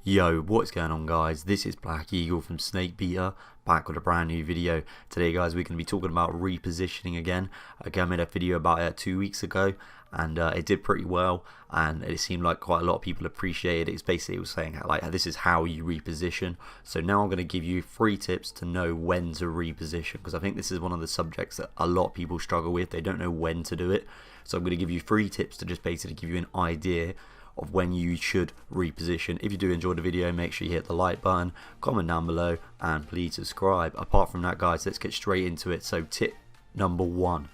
Yo, what's going on guys? This is Black Eagle from Snake Beater, back with a brand new video. Today guys, we're going to be talking about repositioning again. I made a video about it 2 weeks ago and it did pretty well, and it seemed like quite a lot of people appreciated it. It's basically, it was saying like this is how you reposition. So now I'm going to give you 3 tips to know when to reposition, because I think this is one of the subjects that a lot of people struggle with. They don't know when to do it. So I'm going to give you 3 tips to just basically give you an idea of when you should reposition. If you do enjoy the video, make sure you hit the like button, comment down below, and please subscribe. Apart from that guys, let's get straight into it. So tip number 1,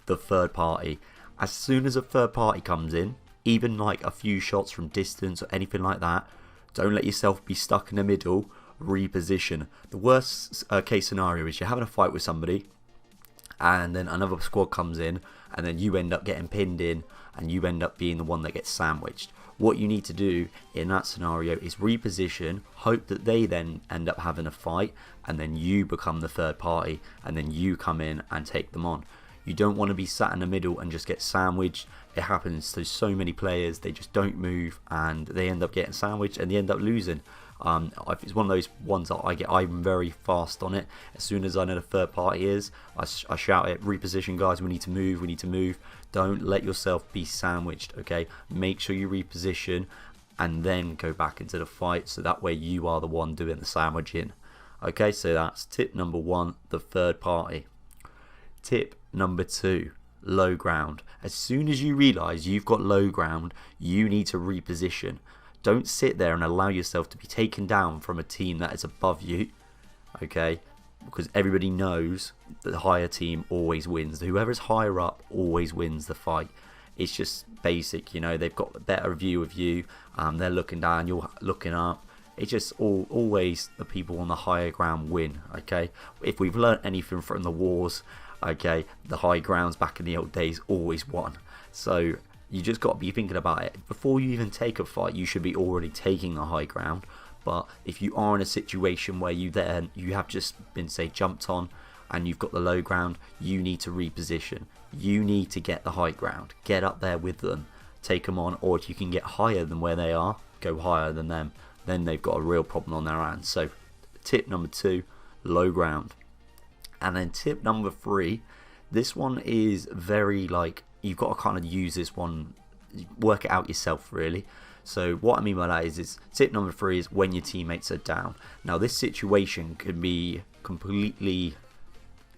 the third party. As soon as a third party comes in, even like a few shots from distance or anything like that, don't let yourself be stuck in the middle. Reposition. The worst case scenario is you're having a fight with somebody and then another squad comes in and then you end up getting pinned in and you end up being the one that gets sandwiched. What you need to do in that scenario is reposition, hope that they then end up having a fight, and then you become the third party and then you come in and take them on. You don't want to be sat in the middle and just get sandwiched. It happens to so many players, they just don't move and they end up getting sandwiched and they end up losing. It's one of those ones that I'm very fast on it. As soon as I know the third party is, I shout it, reposition guys, we need to move, we need to move. Don't let yourself be sandwiched, okay? Make sure you reposition and then go back into the fight, so that way you are the one doing the sandwiching. Okay, so that's tip number 1, the third party. Tip number 2, low ground. As soon as you realize you've got low ground, you need to reposition. Don't sit there and allow yourself to be taken down from a team that is above you, okay? Because everybody knows that the higher team always wins. Whoever's higher up always wins the fight. It's just basic, you know. They've got a better view of you. They're looking down, you're looking up. It's just always the people on the higher ground win, okay? If we've learnt anything from the wars, okay, the high grounds back in the old days always won. So you just got to be thinking about it. Before you even take a fight, you should be already taking the high ground. But if you are in a situation where you have just been, say, jumped on and you've got the low ground, you need to reposition. You need to get the high ground. Get up there with them. Take them on. Or if you can get higher than where they are, go higher than them. Then they've got a real problem on their hands. So tip number 2, low ground. And then tip number 3, this one is very like, you've got to kind of use this one, work it out yourself really. So what I mean by that is tip number 3 is when your teammates are down. Now this situation can be completely,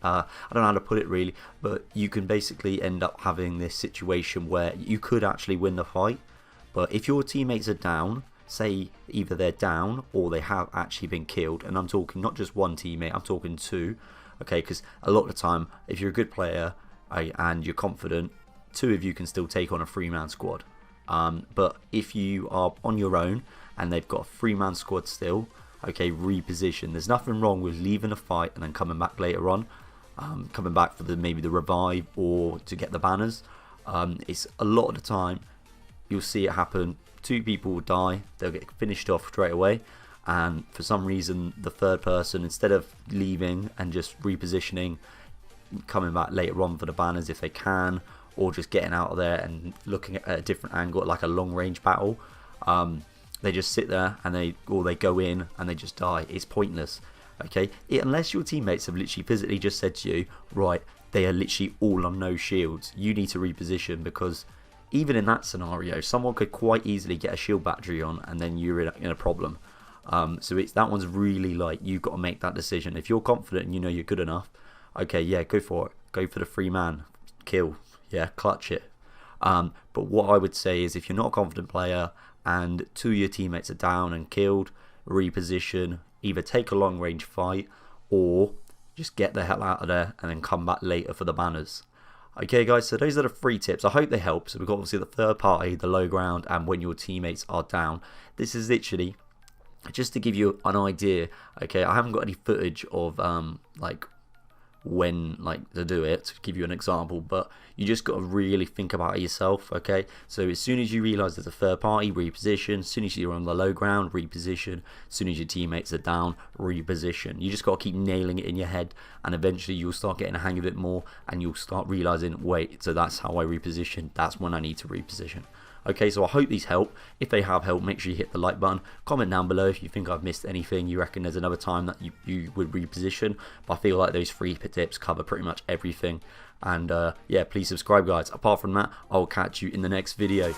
I don't know how to put it really, but you can basically end up having this situation where you could actually win the fight. But if your teammates are down, say either they're down or they have actually been killed, and I'm talking not just one teammate, I'm talking 2, okay, because a lot of the time if you're a good player and you're confident, 2 of you can still take on a 3-man squad. But if you are on your own and they've got a 3-man squad still, okay, reposition. There's nothing wrong with leaving a fight and then coming back later on, coming back for maybe the revive or to get the banners. It's a lot of the time you'll see it happen. 2 people will die, they'll get finished off straight away, and for some reason the third person, instead of leaving and just repositioning, coming back later on for the banners if they can, or just getting out of there and looking at a different angle, like a long range battle, they just sit there and they go in and they just die. It's pointless, okay? Unless your teammates have literally physically just said to you, right, they are literally all on no shields, you need to reposition, because even in that scenario someone could quite easily get a shield battery on and then you're in a problem. So that one's really like, you've got to make that decision. If you're confident and you know you're good enough, okay, yeah, go for it, go for the 3-man kill. Yeah, clutch it. But what I would say is if you're not a confident player and 2 of your teammates are down and killed, reposition, either take a long range fight or just get the hell out of there and then come back later for the banners. Okay guys, so those are the 3 tips. I hope they help. So we've got obviously the third party, the low ground, and when your teammates are down. This is literally just to give you an idea. Okay, I haven't got any footage of like when to do it to give you an example, but you just got to really think about it yourself. Okay, so as soon as you realize there's a third party, reposition. As soon as you're on the low ground, reposition. As soon as your teammates are down, reposition. You just got to keep nailing it in your head, and eventually you'll start getting a hang of it more and you'll start realizing, wait, so that's how I reposition, that's when I need to reposition. Okay, so I hope these help. If they have helped, make sure you hit the like button. Comment down below if you think I've missed anything. You reckon there's another time that you would reposition. But I feel like those 3 tips cover pretty much everything. And yeah, please subscribe, guys. Apart from that, I'll catch you in the next video.